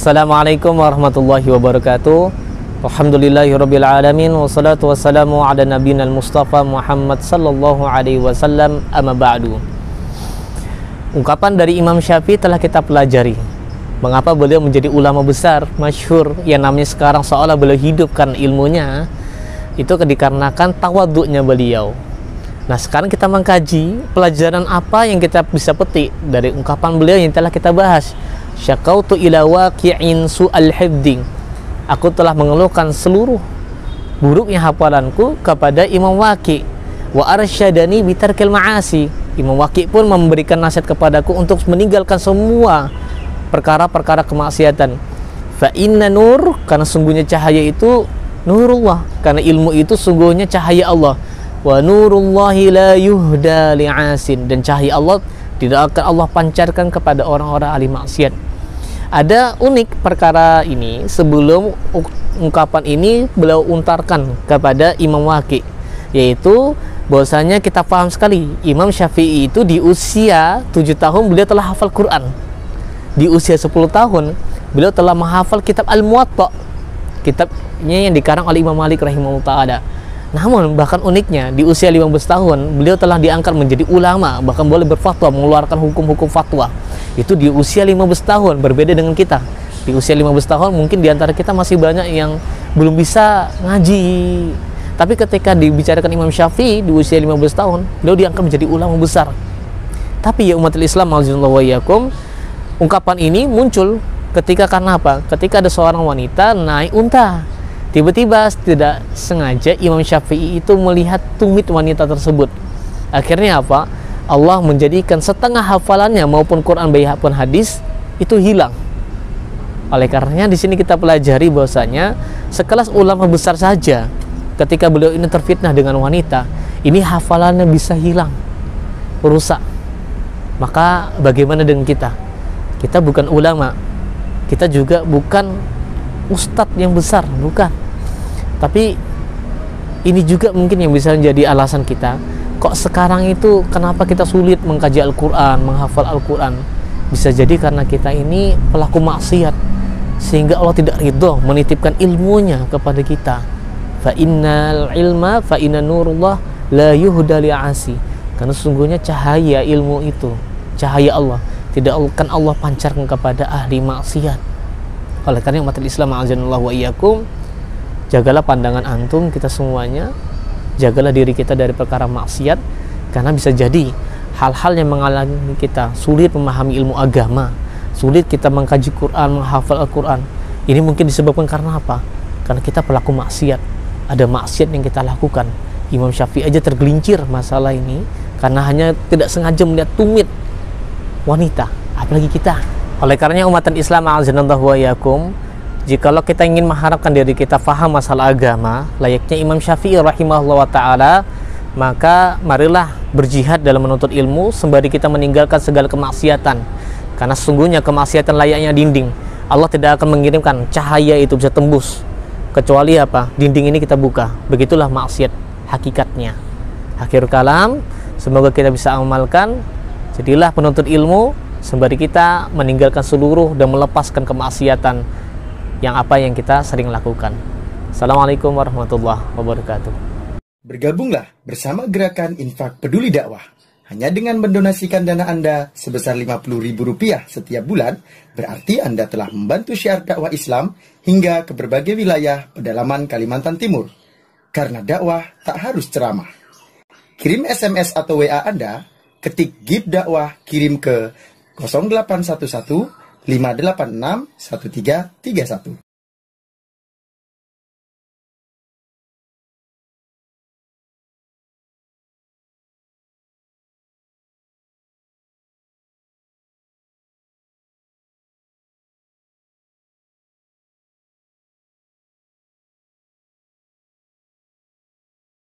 Assalamualaikum warahmatullahi wabarakatuh. Alhamdulillahirabbil alamin wassalatu wassalamu ala nabiyina Mustafa Muhammad sallallahu alaihi wasallam, amma ba'du. Ungkapan dari Imam Syafi'i telah kita pelajari. Mengapa beliau menjadi ulama besar, masyhur, yang namanya sekarang seolah beliau hidup karena ilmunya, itu dikarenakan tawadhu'nya beliau. Nah, sekarang kita mengkaji pelajaran apa yang kita bisa petik dari ungkapan beliau yang telah kita bahas. Syakautu ila waqi'in su'al hifding. Aku telah mengeluhkan seluruh buruknya hafalanku kepada Imam Waqi'. Wa arsyadani bitarkil ma'asi. Imam Waqi' pun memberikan nasihat kepadaku untuk meninggalkan semua perkara-perkara kemaksiatan. Fa inna nur, karena sungguhnya cahaya itu nurullah, karena ilmu itu sungguhnya cahaya Allah. Wa nurullahi la yuhda li'asin, dan cahaya Allah tidak akan Allah pancarkan kepada orang-orang ahli maksiat. Ada unik perkara ini. Sebelum ungkapan ini beliau untarkan kepada Imam Waqi', yaitu bahwasanya kita paham sekali Imam Syafi'i itu di usia 7 tahun beliau telah hafal Quran. Di usia 10 tahun beliau telah menghafal kitab Al-Muwatta, kitabnya yang dikarang oleh Imam Malik rahimahullah ta'ala. Namun bahkan uniknya di usia 15 tahun beliau telah diangkat menjadi ulama, bahkan boleh berfatwa, mengeluarkan hukum-hukum fatwa. Itu di usia 15 tahun, berbeda dengan kita. Di usia 15 tahun mungkin diantara kita masih banyak yang belum bisa ngaji. Tapi ketika dibicarakan Imam Syafi'i di usia 15 tahun, beliau diangkat menjadi ulama besar. Tapi ya umatul Islam, alhamdulillah wa iyyakum, ungkapan ini muncul ketika karena apa? Ketika ada seorang wanita naik unta. Tiba-tiba tidak sengaja Imam Syafi'i itu melihat tumit wanita tersebut. Akhirnya apa? Allah menjadikan setengah hafalannya maupun Quran maupun hadis itu hilang. Oleh karenanya di sini kita pelajari bahwasanya sekelas ulama besar saja ketika beliau ini terfitnah dengan wanita, ini hafalannya bisa hilang, rusak. Maka bagaimana dengan kita? Kita bukan ulama, kita juga bukan ustadz yang besar, bukan. Tapi ini juga mungkin yang bisa menjadi alasan kita, kok sekarang itu kenapa kita sulit mengkaji Al-Quran, menghafal Al-Quran. Bisa jadi karena kita ini pelaku maksiat, sehingga Allah tidak ridho menitipkan ilmunya kepada kita. Fa innal ilma fa inna nurullah la yuhda li'asi. Karena sesungguhnya cahaya ilmu itu, cahaya Allah, tidak akan Allah pancarkan kepada ahli maksiat. Oleh karena umat Islam a'azanallahu wa iyyakum, jagalah pandangan antum, kita semuanya, jagalah diri kita dari perkara maksiat, karena bisa jadi hal-hal yang menghalangi kita sulit memahami ilmu agama, sulit kita mengkaji Quran, menghafal Al-Quran. Ini mungkin disebabkan karena apa? Karena kita pelaku maksiat, ada maksiat yang kita lakukan. Imam Syafi'i aja tergelincir masalah ini karena hanya tidak sengaja melihat tumit wanita, apalagi kita. Oleh karenanya umatan Islam a'azanallahu wa iyyakum, jikalau kita ingin mengharapkan diri kita faham masalah agama layaknya Imam Syafi'i rahimahullah ta'ala, maka marilah berjihad dalam menuntut ilmu sembari kita meninggalkan segala kemaksiatan. Karena sesungguhnya kemaksiatan layaknya dinding. Allah tidak akan mengirimkan cahaya itu bisa tembus kecuali apa? Dinding ini kita buka. Begitulah maksiat hakikatnya. Akhir kalam, semoga kita bisa amalkan. Jadilah penuntut ilmu sembari kita meninggalkan seluruh dan melepaskan kemaksiatan yang kita sering lakukan. Assalamualaikum warahmatullahi wabarakatuh. Bergabunglah bersama gerakan Infak Peduli Dakwah. Hanya dengan mendonasikan dana Anda sebesar Rp50.000 setiap bulan, berarti Anda telah membantu syiar dakwah Islam hingga ke berbagai wilayah pedalaman Kalimantan Timur. Karena dakwah tak harus ceramah. Kirim SMS atau WA Anda, ketik GIB Dakwah, kirim ke 0811 586 1331.